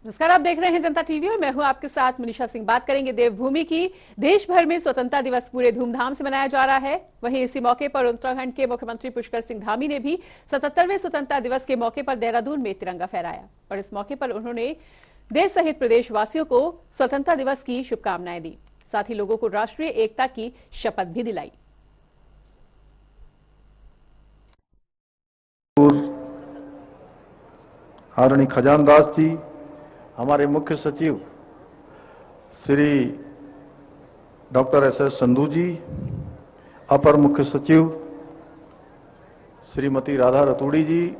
नमस्कार, आप देख रहे हैं जनता टीवी और मैं हूं आपके साथ मनीषा सिंह। बात करेंगे देवभूमि की। देश भर में स्वतंत्रता दिवस पूरे धूमधाम से मनाया जा रहा है। वहीं इसी मौके पर उत्तराखंड के मुख्यमंत्री पुष्कर सिंह धामी ने भी 77वें स्वतंत्रता दिवस के मौके पर देहरादून में तिरंगा फहराया और इस मौके पर उन्होंने देश सहित प्रदेशवासियों को स्वतंत्रता दिवस की शुभकामनाएं दी। साथ ही लोगों को राष्ट्रीय एकता की शपथ भी दिलाई। आदरणीय खजानदास जी, हमारे मुख्य सचिव श्री डॉक्टर एस.एस. संधू जी, अपर मुख्य सचिव श्रीमती राधा रतूड़ी जी,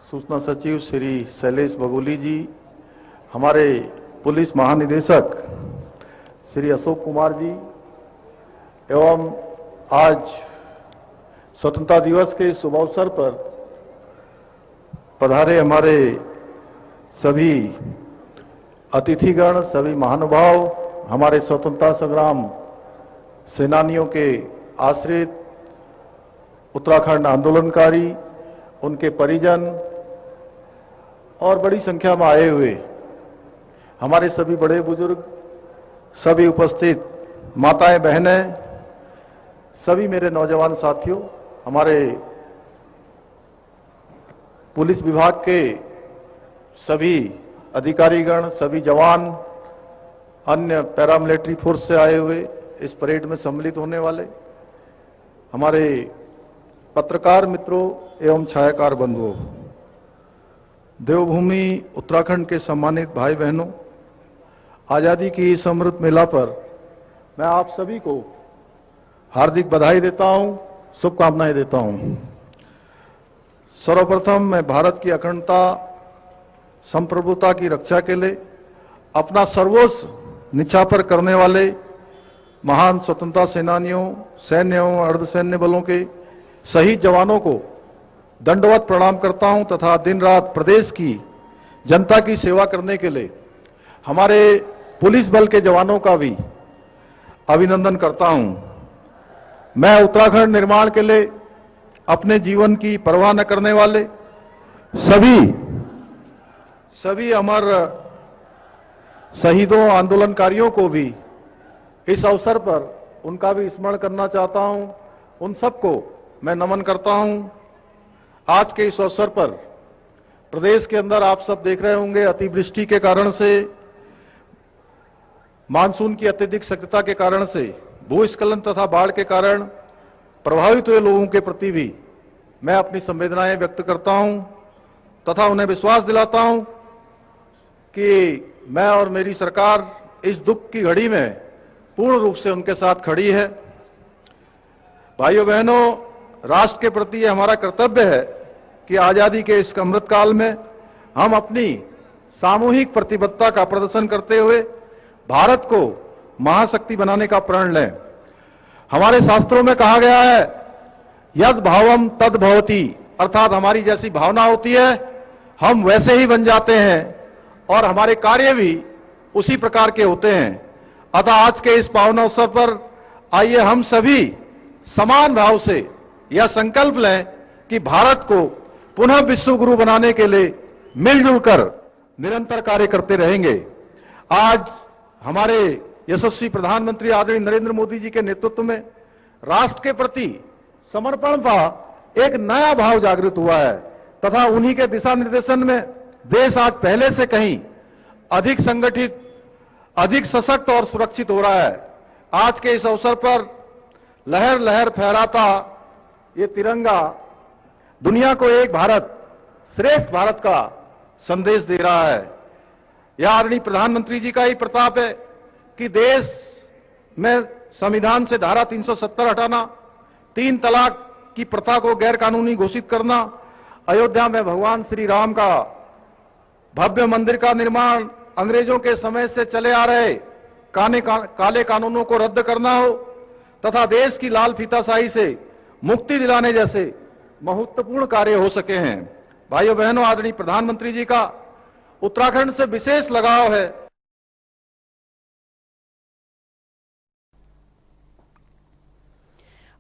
सूचना सचिव श्री शैलेश बगोली जी, हमारे पुलिस महानिदेशक श्री अशोक कुमार जी एवं आज स्वतंत्रता दिवस के शुभ अवसर पर पधारे हमारे सभी अतिथिगण, सभी महानुभाव, हमारे स्वतंत्रता संग्राम सेनानियों के आश्रित, उत्तराखंड आंदोलनकारी, उनके परिजन और बड़ी संख्या में आए हुए हमारे सभी बड़े बुजुर्ग, सभी उपस्थित माताएं, बहनें, सभी मेरे नौजवान साथियों, हमारे पुलिस विभाग के सभी अधिकारीगण, सभी जवान, अन्य पैरामिलिट्री फोर्स से आए हुए, इस परेड में सम्मिलित होने वाले हमारे पत्रकार मित्रों एवं छायाकार बंधुओं, देवभूमि उत्तराखंड के सम्मानित भाई बहनों, आजादी की इस अमृत मेला पर मैं आप सभी को हार्दिक बधाई देता हूं, शुभकामनाएं देता हूं। सर्वप्रथम मैं भारत की अखंडता, संप्रभुता की रक्षा के लिए अपना सर्वस्व निछावर करने वाले महान स्वतंत्रता सेनानियों, सैन्य एवं अर्धसैन्य बलों के शहीद जवानों को दंडवत प्रणाम करता हूं तथा दिन रात प्रदेश की जनता की सेवा करने के लिए हमारे पुलिस बल के जवानों का भी अभिनंदन करता हूं। मैं उत्तराखंड निर्माण के लिए अपने जीवन की परवाह न करने वाले सभी अमर शहीदों, आंदोलनकारियों को भी इस अवसर पर उनका भी स्मरण करना चाहता हूं। उन सबको मैं नमन करता हूं। आज के इस अवसर पर प्रदेश के अंदर आप सब देख रहे होंगे, अतिवृष्टि के कारण से, मानसून की अत्यधिक सक्रियता के कारण से, भूस्खलन तथा बाढ़ के कारण प्रभावित हुए लोगों के प्रति भी मैं अपनी संवेदनाएं व्यक्त करता हूं तथा उन्हें विश्वास दिलाता हूं कि मैं और मेरी सरकार इस दुख की घड़ी में पूर्ण रूप से उनके साथ खड़ी है। भाइयों बहनों, राष्ट्र के प्रति यह हमारा कर्तव्य है कि आजादी के इस अमृतकाल में हम अपनी सामूहिक प्रतिबद्धता का प्रदर्शन करते हुए भारत को महाशक्ति बनाने का प्रण लें। हमारे शास्त्रों में कहा गया है, यद भावम तद भवति, अर्थात हमारी जैसी भावना होती है हम वैसे ही बन जाते हैं और हमारे कार्य भी उसी प्रकार के होते हैं। अतः आज के इस पावन अवसर पर आइए हम सभी समान भाव से यह संकल्प लें कि भारत को पुनः विश्व गुरु बनाने के लिए मिलजुल कर निरंतर कार्य करते रहेंगे। आज हमारे यशस्वी प्रधानमंत्री आदरणीय नरेंद्र मोदी जी के नेतृत्व में राष्ट्र के प्रति समर्पण का एक नया भाव जागृत हुआ है तथा उन्हीं के दिशा निर्देशन में देश आज पहले से कहीं अधिक संगठित, अधिक सशक्त और सुरक्षित हो रहा है। आज के इस अवसर पर लहर लहर फहराता ये तिरंगा दुनिया को एक भारत श्रेष्ठ भारत का संदेश दे रहा है। यह आदरणीय प्रधानमंत्री जी का ही प्रताप है कि देश में संविधान से धारा 370 हटाना, 3 तलाक की प्रथा को गैर कानूनी घोषित करना, अयोध्या में भगवान श्री राम का भव्य मंदिर का निर्माण, अंग्रेजों के समय से चले आ रहे काले कानूनों को रद्द करना हो तथा देश की लाल फीताशाही से मुक्ति दिलाने जैसे महत्वपूर्ण कार्य हो सके हैं। भाइयों बहनों, आदरणीय प्रधानमंत्री जी का उत्तराखंड से विशेष लगाव है।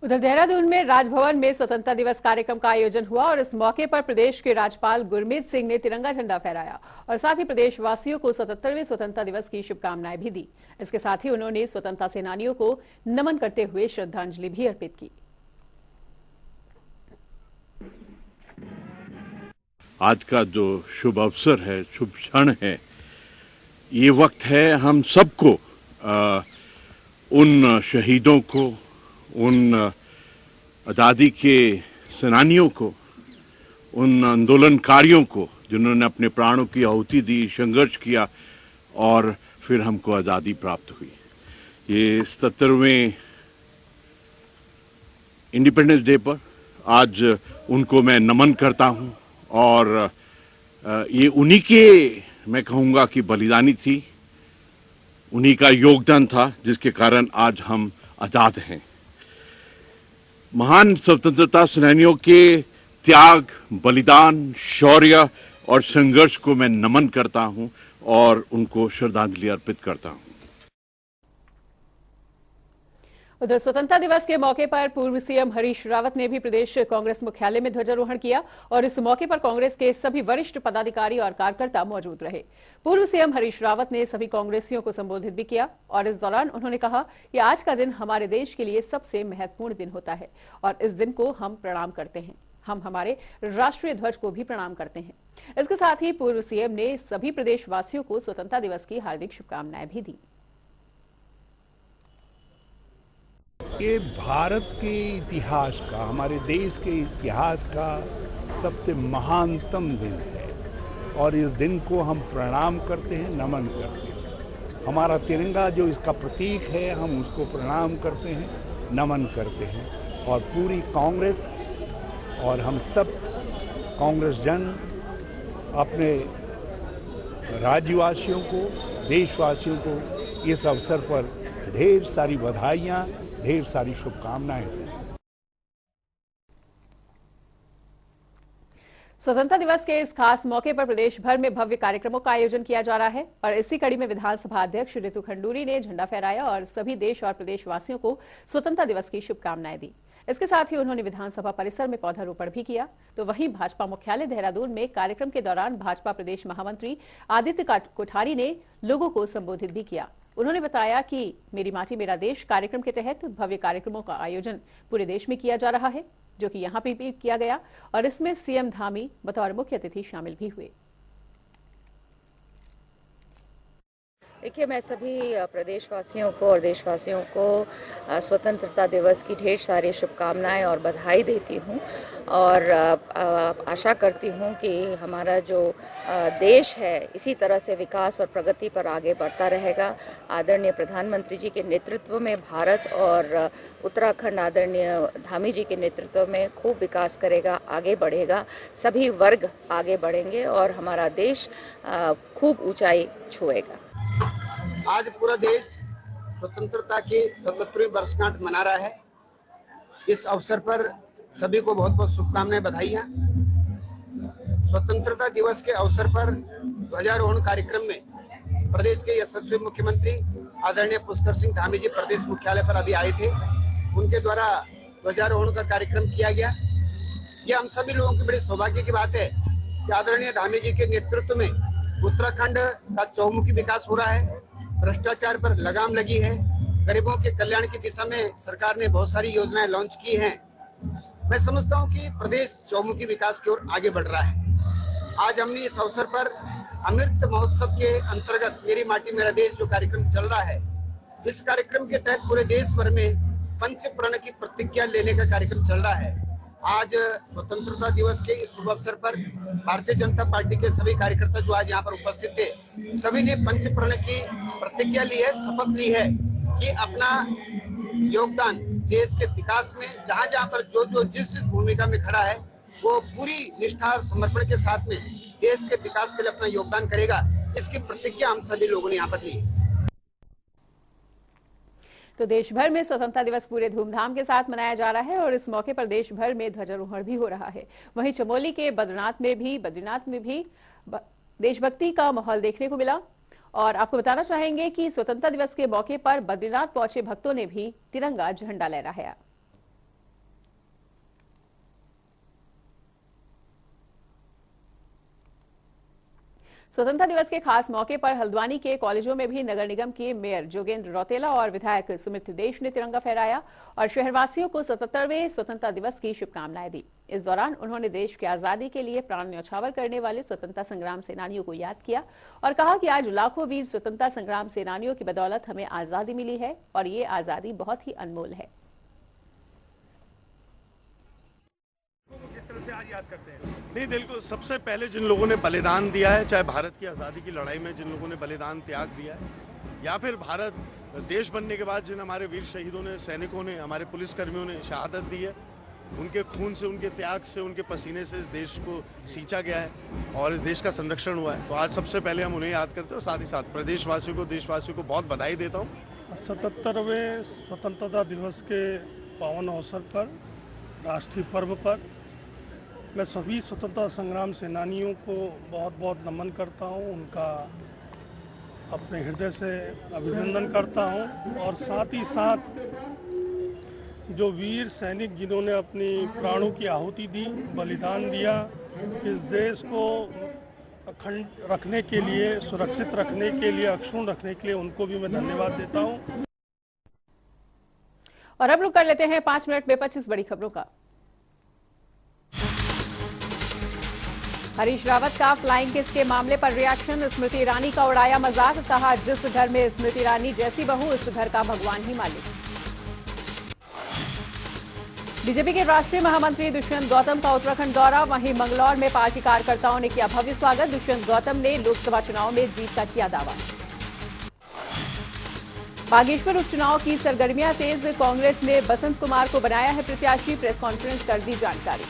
उधर देहरादून में राजभवन में स्वतंत्रता दिवस कार्यक्रम का आयोजन हुआ और इस मौके पर प्रदेश के राज्यपाल गुरमीत सिंह ने तिरंगा झंडा फहराया और साथ ही प्रदेशवासियों को 77वें स्वतंत्रता दिवस की शुभकामनाएं भी दी। इसके साथ ही उन्होंने स्वतंत्रता सेनानियों को नमन करते हुए श्रद्धांजलि भी अर्पित की। आज का जो शुभ अवसर है, शुभ क्षण है, ये वक्त है हम सबको उन शहीदों को, उन आज़ादी के सेनानियों को, उन आंदोलनकारियों को जिन्होंने अपने प्राणों की आहुति दी, संघर्ष किया और फिर हमको आज़ादी प्राप्त हुई। ये 77वें इंडिपेंडेंस डे पर आज उनको मैं नमन करता हूँ और ये उन्हीं के, मैं कहूँगा कि बलिदानी थी, उन्हीं का योगदान था जिसके कारण आज हम आज़ाद हैं। महान स्वतंत्रता सेनानियों के त्याग, बलिदान, शौर्य और संघर्ष को मैं नमन करता हूं और उनको श्रद्धांजलि अर्पित करता हूं। उधर स्वतंत्रता दिवस के मौके पर पूर्व सीएम हरीश रावत ने भी प्रदेश कांग्रेस मुख्यालय में ध्वजारोहण किया और इस मौके पर कांग्रेस के सभी वरिष्ठ पदाधिकारी और कार्यकर्ता मौजूद रहे। पूर्व सीएम हरीश रावत ने सभी कांग्रेसियों को संबोधित भी किया और इस दौरान उन्होंने कहा कि आज का दिन हमारे देश के लिए सबसे महत्वपूर्ण दिन होता है और इस दिन को हम प्रणाम करते हैं। हम हमारे राष्ट्रीय ध्वज को भी प्रणाम करते हैं। इसके साथ ही पूर्व सीएम ने सभी प्रदेशवासियों को स्वतंत्रता दिवस की हार्दिक शुभकामनाएं भी दी। ये भारत के इतिहास का, हमारे देश के इतिहास का सबसे महानतम दिन है और इस दिन को हम प्रणाम करते हैं, नमन करते हैं। हमारा तिरंगा जो इसका प्रतीक है, हम उसको प्रणाम करते हैं, नमन करते हैं और पूरी कांग्रेस और हम सब कांग्रेस जन अपने राज्यवासियों को, देशवासियों को इस अवसर पर ढेर सारी बधाइयाँ, ढेर सारी शुभकामनाएं हैं। स्वतंत्रता दिवस के इस खास मौके पर प्रदेश भर में भव्य कार्यक्रमों का आयोजन किया जा रहा है और इसी कड़ी में विधानसभा अध्यक्ष ऋतु खंडूरी ने झंडा फहराया और सभी देश और प्रदेशवासियों को स्वतंत्रता दिवस की शुभकामनाएं दी। इसके साथ ही उन्होंने विधानसभा परिसर में पौधारोपण भी किया। तो वहीं भाजपा मुख्यालय देहरादून में कार्यक्रम के दौरान भाजपा प्रदेश महामंत्री आदित्य कोठारी ने लोगों को संबोधित भी किया। उन्होंने बताया कि मेरी माटी मेरा देश कार्यक्रम के तहत भव्य कार्यक्रमों का आयोजन पूरे देश में किया जा रहा है, जो कि यहां पे भी किया गया और इसमें सीएम धामी बतौर मुख्य अतिथि शामिल भी हुए। देखिए, मैं सभी प्रदेशवासियों को और देशवासियों को स्वतंत्रता दिवस की ढेर सारी शुभकामनाएं और बधाई देती हूं और आशा करती हूं कि हमारा जो देश है इसी तरह से विकास और प्रगति पर आगे बढ़ता रहेगा। आदरणीय प्रधानमंत्री जी के नेतृत्व में भारत और उत्तराखंड आदरणीय धामी जी के नेतृत्व में खूब विकास करेगा, आगे बढ़ेगा, सभी वर्ग आगे बढ़ेंगे और हमारा देश खूब ऊंचाई छुएगा। आज पूरा देश स्वतंत्रता की 77वीं वर्षगांठ मना रहा है। इस अवसर पर सभी को बहुत बहुत शुभकामनाएं, बधाइयां। स्वतंत्रता दिवस के अवसर पर ध्वजारोहण कार्यक्रम में प्रदेश के यशस्वी मुख्यमंत्री आदरणीय पुष्कर सिंह धामी जी प्रदेश मुख्यालय पर अभी आए थे। उनके द्वारा ध्वजारोहण का कार्यक्रम किया गया। ये हम सभी लोगों की बड़ी सौभाग्य की बात है कि आदरणीय धामी जी के नेतृत्व में उत्तराखंड का चौमुखी विकास हो रहा है, भ्रष्टाचार पर लगाम लगी है, गरीबों के कल्याण की दिशा में सरकार ने बहुत सारी योजनाएं लॉन्च की हैं। मैं समझता हूं कि प्रदेश चौमुखी विकास की ओर आगे बढ़ रहा है। आज हमने इस अवसर पर अमृत महोत्सव के अंतर्गत मेरी माटी मेरा देश जो कार्यक्रम चल रहा है, इस कार्यक्रम के तहत पूरे देश भर में पंच प्रण की प्रतिज्ञा लेने का कार्यक्रम चल रहा है। आज स्वतंत्रता दिवस के इस शुभ अवसर पर भारतीय जनता पार्टी के सभी कार्यकर्ता जो आज यहाँ पर उपस्थित थे, सभी ने पंच प्रण की प्रतिज्ञा ली है, शपथ ली है कि अपना योगदान देश के विकास में जहाँ जहाँ पर जो जिस भूमिका में खड़ा है वो पूरी निष्ठा और समर्पण के साथ में देश के विकास के लिए अपना योगदान करेगा। इसकी प्रतिज्ञा हम सभी लोगों ने यहाँ पर ली है। तो देश भर में स्वतंत्रता दिवस पूरे धूमधाम के साथ मनाया जा रहा है और इस मौके पर देश भर में ध्वजारोहण भी हो रहा है। वहीं चमोली के बद्रीनाथ में भी देशभक्ति का माहौल देखने को मिला और आपको बताना चाहेंगे कि स्वतंत्रता दिवस के मौके पर बद्रीनाथ पहुंचे भक्तों ने भी तिरंगा झंडा लहराया। स्वतंत्रता दिवस के खास मौके पर हल्द्वानी के कॉलेजों में भी नगर निगम के मेयर जोगेंद्र रौतेला और विधायक सुमित देश ने तिरंगा फहराया और शहरवासियों को 77वें स्वतंत्रता दिवस की शुभकामनाएं दी। इस दौरान उन्होंने देश की आजादी के लिए प्राण न्यौछावर करने वाले स्वतंत्रता संग्राम सेनानियों को याद किया और कहा कि आज लाखों वीर स्वतंत्रता संग्राम सेनानियों की बदौलत हमें आजादी मिली है और ये आजादी बहुत ही अनमोल है। किस तरह से आज याद करते हैं? नहीं, दिल को सबसे पहले जिन लोगों ने बलिदान दिया है, चाहे भारत की आज़ादी की लड़ाई में जिन लोगों ने बलिदान त्याग दिया है, या फिर भारत देश बनने के बाद जिन हमारे वीर शहीदों ने, सैनिकों ने, हमारे पुलिसकर्मियों ने शहादत दी है, उनके खून से, उनके त्याग से, उनके पसीने से इस देश को सींचा गया है और इस देश का संरक्षण हुआ है। तो आज सबसे पहले हम उन्हें याद करते हैं और साथ ही साथ प्रदेशवासियों को, देशवासियों को बहुत बधाई देता हूँ। 77वें स्वतंत्रता दिवस के पावन अवसर पर, राष्ट्रीय पर्व पर मैं सभी स्वतंत्रता संग्राम सेनानियों को बहुत बहुत नमन करता हूं, उनका अपने हृदय से अभिनंदन करता हूं और साथ ही साथ जो वीर सैनिक जिन्होंने अपनी प्राणों की आहुति दी, बलिदान दिया, इस देश को अखंड रखने के लिए, सुरक्षित रखने के लिए, अक्षुण्ण रखने के लिए उनको भी मैं धन्यवाद देता हूं। और अब रुक कर लेते हैं 5 मिनट में 25 बड़ी खबरों का। हरीश रावत का फ्लाइंग किस के मामले पर रिएक्शन, स्मृति ईरानी का उड़ाया मजाक, कहा जिस घर में स्मृति ईरानी जैसी बहू उस घर का भगवान ही मालिक। बीजेपी के राष्ट्रीय महामंत्री दुष्यंत गौतम का उत्तराखंड दौरा, वहीं मंगलौर में पार्टी कार्यकर्ताओं ने किया भव्य स्वागत। दुष्यंत गौतम ने लोकसभा चुनाव में जीत का किया दावा। बागेश्वर उपचुनाव की सरगर्मियां तेज, कांग्रेस ने बसंत कुमार को बनाया है प्रत्याशी, प्रेस कॉन्फ्रेंस कर दी जानकारी।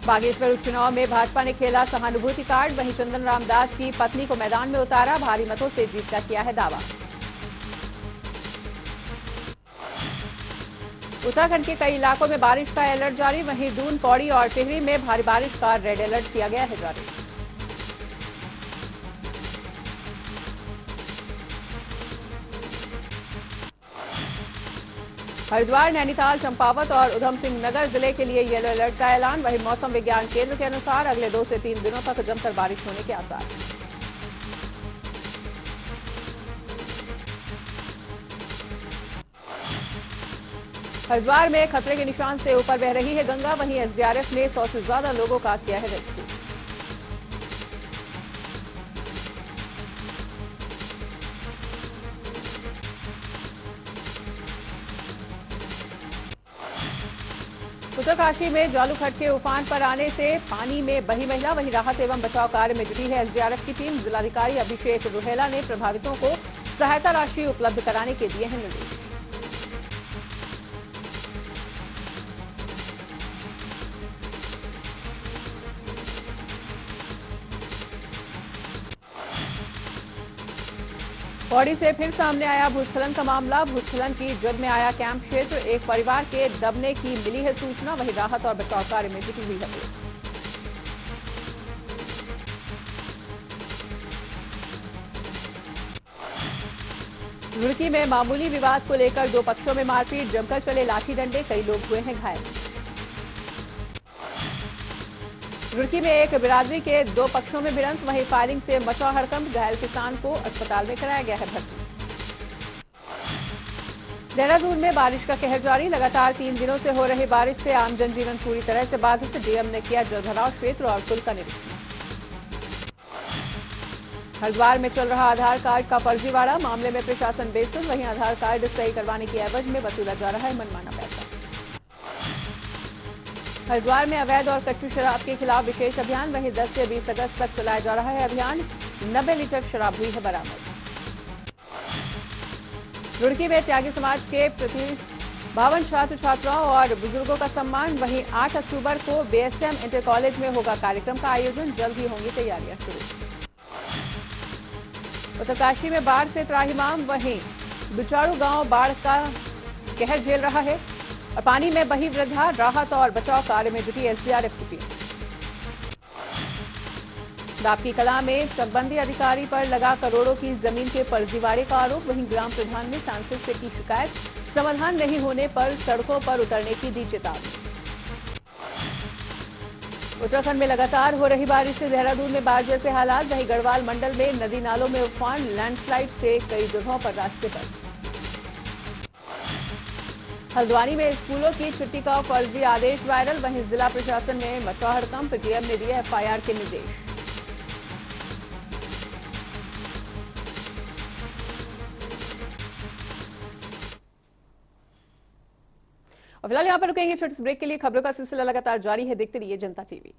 बागेश्वर उपचुनाव में भाजपा ने खेला सहानुभूति कार्ड, वहीं चंदन रामदास की पत्नी को मैदान में उतारा, भारी मतों से जीत का किया है दावा। उत्तराखंड के कई इलाकों में बारिश का अलर्ट जारी, वहीं दून, पौड़ी और टिहरी में भारी बारिश का रेड अलर्ट किया गया है जारी। हरिद्वार, नैनीताल, चंपावत और उधम सिंह नगर जिले के लिए येलो अलर्ट का ऐलान, वहीं मौसम विज्ञान केंद्र के अनुसार अगले 2 से 3 दिनों तक जमकर बारिश होने के आसार। हरिद्वार में खतरे के निशान से ऊपर बह रही है गंगा, वहीं एसडीआरएफ ने 100 से ज्यादा लोगों का किया है रेस्क्यू। उत्तरकाशी में जालूखट के उफान पर आने से पानी में बही महिला, वहीं राहत एवं बचाव कार्य में जुटी है एसडीआरएफ की टीम। जिलाधिकारी अभिषेक रुहेला ने प्रभावितों को सहायता राशि उपलब्ध कराने के दिए हैं निर्देश। पौड़ी से फिर सामने आया भूस्खलन का मामला, भूस्खलन की जद में आया कैंप क्षेत्र, एक परिवार के दबने की मिली है सूचना, वहीं राहत और बचाव कार्य में जुटी हुई है पुलिस। रुड़की में मामूली विवाद को लेकर 2 पक्षों में मारपीट, जमकर चले लाठी डंडे, कई लोग हुए हैं घायल। रुड़की में एक बिरादरी के 2 पक्षों में भिड़ंत, वहीं फायरिंग से मचा हड़कंप, घायल किसान को अस्पताल में कराया गया है भर्ती। देहरादून में बारिश का कहर जारी, लगातार 3 दिनों से हो रही बारिश से आम जनजीवन पूरी तरह से बाधित। डीएम ने किया जलभराव क्षेत्र और पुल का निरीक्षण। हरिद्वार में चल रहा आधार कार्ड का फर्जीवाड़ा, मामले में प्रशासन बेसुध, वहीं आधार कार्ड सही करवाने की एवज में वसूला जा रहा है मनमाना पैसा। हरिद्वार में अवैध और कच्ची शराब के खिलाफ विशेष अभियान, वहीं 10 से 20 अगस्त तक चलाया जा रहा है अभियान, 90 लीटर शराब हुई है बरामद। रुड़की में त्यागी समाज के प्रति 52 छात्र छात्राओं और बुजुर्गों का सम्मान। वहीं 8 अक्टूबर को बीएसएम इंटर कॉलेज में होगा कार्यक्रम का आयोजन। जल्द ही होंगी तैयारियां शुरू। उत्तरकाशी में बाढ़ से त्राहिमाम। वहीं बिचारू गांव बाढ़ का कहर झेल रहा है और पानी में बही वृद्धा। राहत और बचाव कार्य में जुटी एसडीआरएफ की टीम। दापकी कला में चकबंदी अधिकारी पर लगा करोड़ों की जमीन के फर्जीवाड़े का आरोप। वहीं ग्राम प्रधान ने सांसद से की शिकायत। समाधान नहीं होने पर सड़कों पर उतरने की दी चेतावनी। उत्तराखंड में लगातार हो रही बारिश से देहरादून में बाढ़ जैसे हालात। वहीं गढ़वाल मंडल में नदी नालों में उफान। लैंडस्लाइड से कई जगहों पर रास्ते बंद। हल्द्वानी में स्कूलों की छुट्टी का फर्जी आदेश वायरल। वहीं जिला प्रशासन ने मचा हड़कंप। डीएम ने दिए एफआईआर के निर्देश। और फिलहाल यहाँ पर रुकेंगे छोटे से ब्रेक के लिए। खबरों का सिलसिला लगातार जारी है, देखते रहिए जनता टीवी।